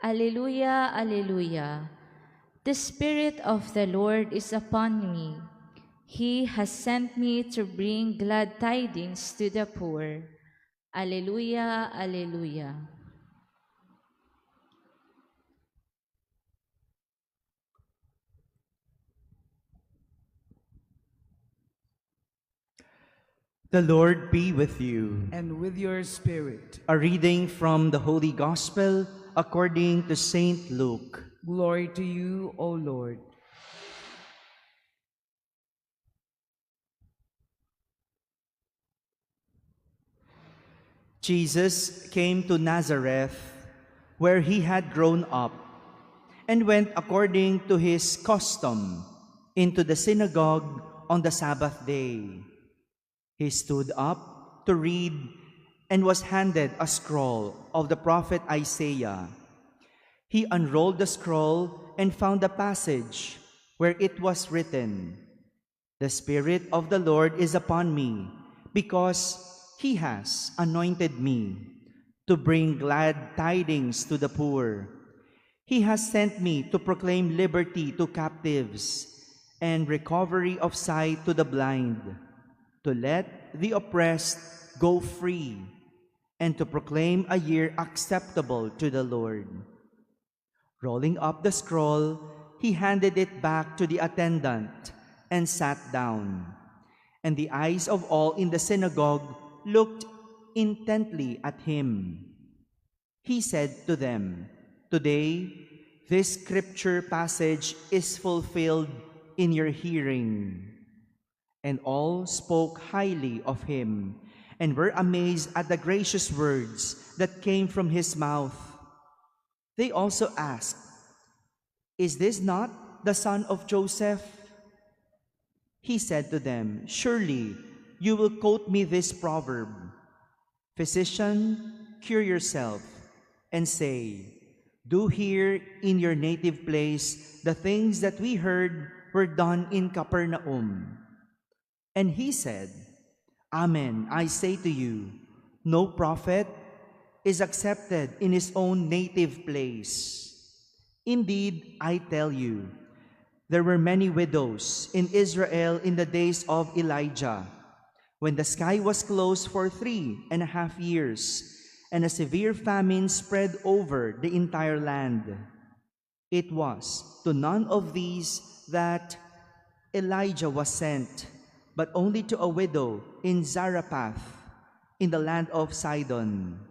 Alleluia, Alleluia. The Spirit of the Lord is upon me. He has sent me to bring glad tidings to the poor. Alleluia, Alleluia. The Lord be with you. And with your spirit. A reading from the Holy Gospel according to Saint Luke. Glory to you, O Lord. Jesus came to Nazareth, where he had grown up, and went according to his custom into the synagogue on the Sabbath day. He stood up to read and was handed a scroll of the prophet Isaiah. He unrolled the scroll and found a passage where it was written, "The Spirit of the Lord is upon me, because he has anointed me to bring glad tidings to the poor. He has sent me to proclaim liberty to captives and recovery of sight to the blind, to let the oppressed go free, and to proclaim a year acceptable to the Lord." Rolling up the scroll, he handed it back to the attendant and sat down. And the eyes of all in the synagogue looked intently at him. He said to them, "Today, this scripture passage is fulfilled in your hearing." And all spoke highly of him and were amazed at the gracious words that came from his mouth. They also asked, "Is this not the son of Joseph?" He said to them, "Surely you will quote me this proverb, 'Physician, cure yourself,' and say, 'Do here in your native place the things that we heard were done in Capernaum.' And he said, 'Amen, I say to you, no prophet is accepted in his own native place. Indeed, I tell you, there were many widows in Israel in the days of Elijah, when the sky was closed for 3.5 years, and a severe famine spread over the entire land. It was to none of these that Elijah was sent, but only to a widow in Zarephath, in the land of Sidon.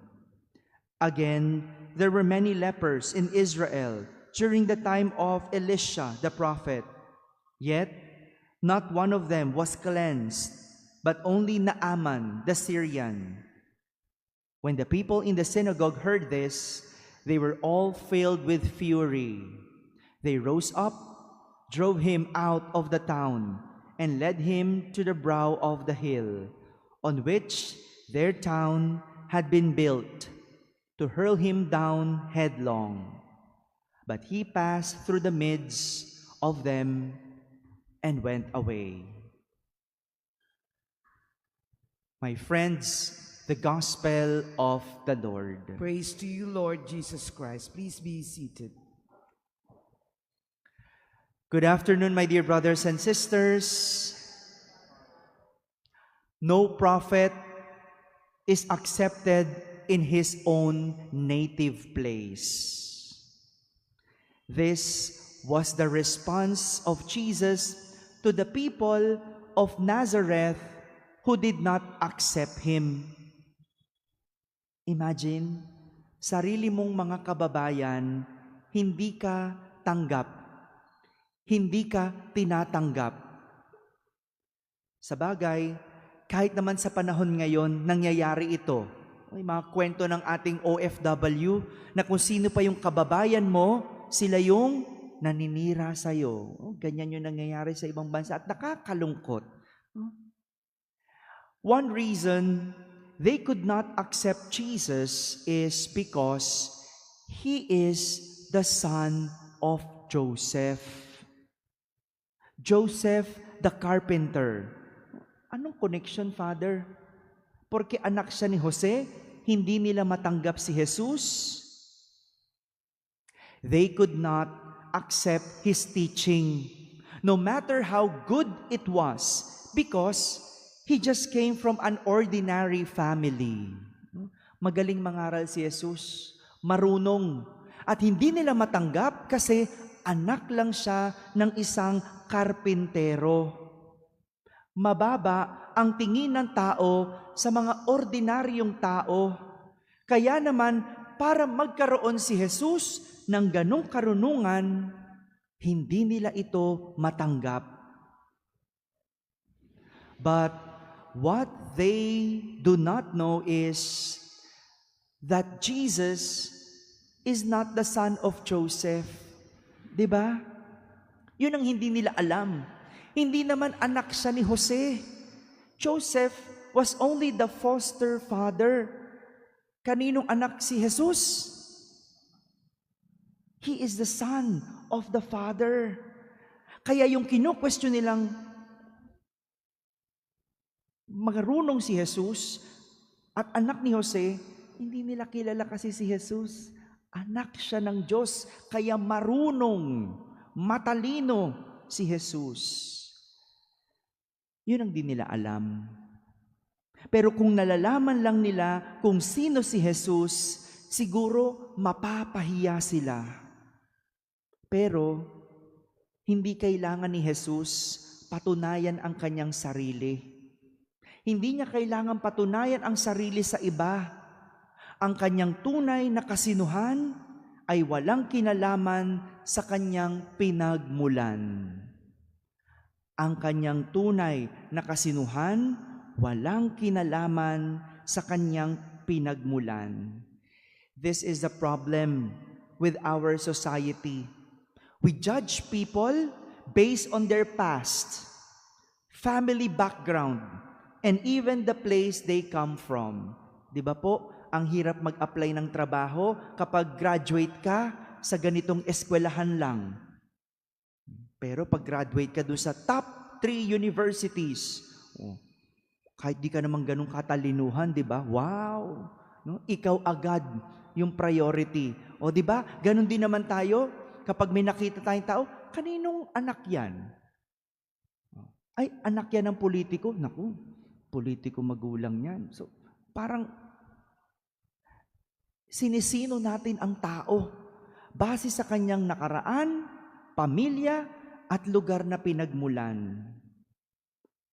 Again, there were many lepers in Israel during the time of Elisha the prophet. Yet, not one of them was cleansed, but only Naaman the Syrian. When the people in the synagogue heard this, they were all filled with fury. They rose up, drove him out of the town, and led him to the brow of the hill, on which their town had been built, to hurl him down headlong. But he passed through the midst of them and went away. My friends, the Gospel of the Lord. Praise to you, Lord Jesus Christ. Please be seated. Good afternoon, my dear brothers and sisters. No prophet is accepted in his own native place. This was the response of Jesus to the people of Nazareth who did not accept him. Imagine, sarili mong mga kababayan, hindi ka tanggap, hindi ka tinatanggap. Sa bagay, kahit naman sa panahon ngayon, nangyayari ito. May mga kwento ng ating OFW na kung sino pa yung kababayan mo, sila yung naninira sa'yo. Ganyan yung nangyayari sa ibang bansa at nakakalungkot. One reason they could not accept Jesus is because he is the son of Joseph. Joseph the carpenter. Anong connection, Father? Porque anak siya ni Jose, hindi nila matanggap si Jesus? They could not accept his teaching, no matter how good it was, because he just came from an ordinary family. Magaling mangaral si Jesus, marunong, at hindi nila matanggap kasi anak lang siya ng isang karpintero. Mababa ang tingin ng tao sa mga ordinaryong tao. Kaya naman, para magkaroon si Jesus ng ganong karunungan, hindi nila ito matanggap. But what they do not know is that Jesus is not the son of Joseph. 'Di ba? Yun ang hindi nila alam. Hindi naman anak siya ni Jose. Joseph was only the foster father. Kaninong anak si Jesus? He is the son of the Father. Kaya yung kino-question nilang marunong si Jesus at anak ni Jose, hindi nila kilala kasi si Jesus. Anak siya ng Diyos, kaya marunong, matalino si Jesus. Yun ang di nila alam. Pero kung nalalaman lang nila kung sino si Jesus, siguro mapapahiya sila. Pero hindi kailangan ni Jesus patunayan ang kanyang sarili. Hindi niya kailangan patunayan ang sarili sa iba. Ang kanyang tunay na kasinuhan ay walang kinalaman sa kanyang pinagmulan. Ang kanyang tunay na kasinuhan walang kinalaman sa kanyang pinagmulan. This is the problem with our society. We judge people based on their past, family background, and even the place they come from. Di ba po, ang hirap mag-apply ng trabaho kapag graduate ka sa ganitong eskwelahan lang. Pero pag graduate ka doon sa top 3 universities, kahit di ka naman ganun katalinuhan, di ba? Wow! No? Ikaw agad yung priority. O di ba? Ganun din naman tayo. Kapag may nakita tayong tao, kaninong anak yan? Ay, anak yan ng politiko? Naku, politiko magulang yan. So, parang sinisino natin ang tao base sa kanyang nakaraan, pamilya, at lugar na pinagmulan.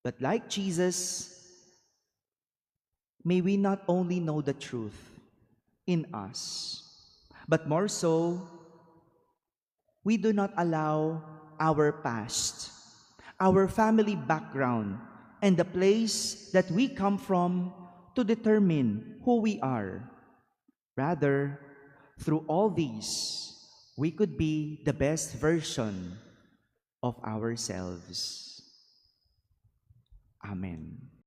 But like Jesus, may we not only know the truth in us, but more so, we do not allow our past, our family background, and the place that we come from to determine who we are. Rather, through all these, we could be the best version of ourselves. Amen.